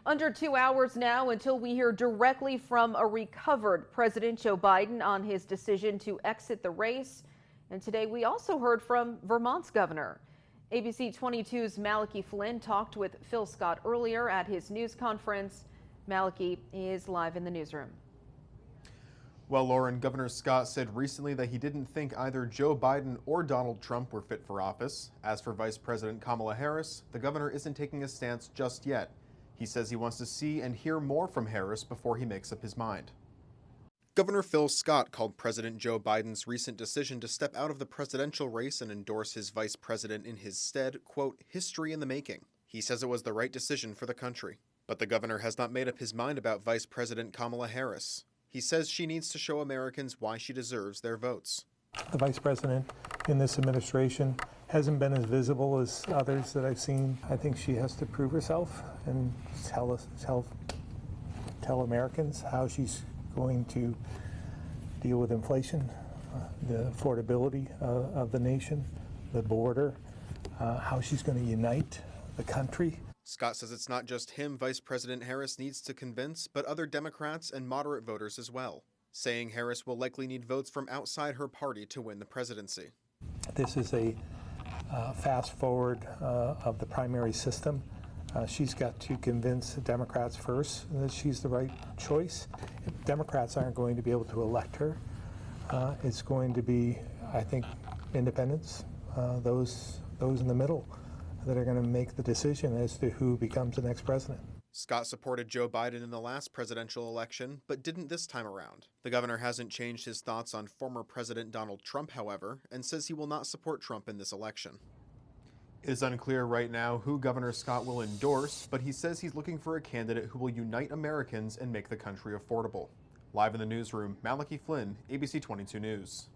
Under 2 hours now until we hear directly from a recovered President Joe Biden on his decision to exit the race. And today we also heard from Vermont's governor. ABC 22's Malachi Flynn talked with Phil Scott earlier at his news conference. Malachi is live in the newsroom. Well, Lauren, Governor Scott said recently that he didn't think either Joe Biden or Donald Trump were fit for office. As for Vice President Kamala Harris, the governor isn't taking a stance just yet. He says he wants to see and hear more from Harris before he makes up his mind. Governor Phil Scott called President Joe Biden's recent decision to step out of the presidential race and endorse his vice president in his stead, quote, history in the making. He says it was the right decision for the country. But the governor has not made up his mind about Vice President Kamala Harris. He says she needs to show Americans why she deserves their votes. The vice president in this administration hasn't been as visible as others that I've seen. I think she has to prove herself and tell Americans how she's going to deal with inflation, the affordability of the nation, the border, how she's going to unite the country. Scott says it's not just him Vice President Harris needs to convince, but other Democrats and moderate voters as well, saying Harris will likely need votes from outside her party to win the presidency. This is a fast forward of the primary system. She's got to convince the Democrats first that she's the right choice. If Democrats aren't going to be able to elect her, it's going to be, I think, independents, those in the middle, that are going to make the decision as to who becomes the next president. Scott supported Joe Biden in the last presidential election, but didn't this time around. The governor hasn't changed his thoughts on former President Donald Trump, however, and says he will not support Trump in this election. It is unclear right now who Governor Scott will endorse, but he says he's looking for a candidate who will unite Americans and make the country affordable. Live in the newsroom, Malachi Flynn, ABC 22 News.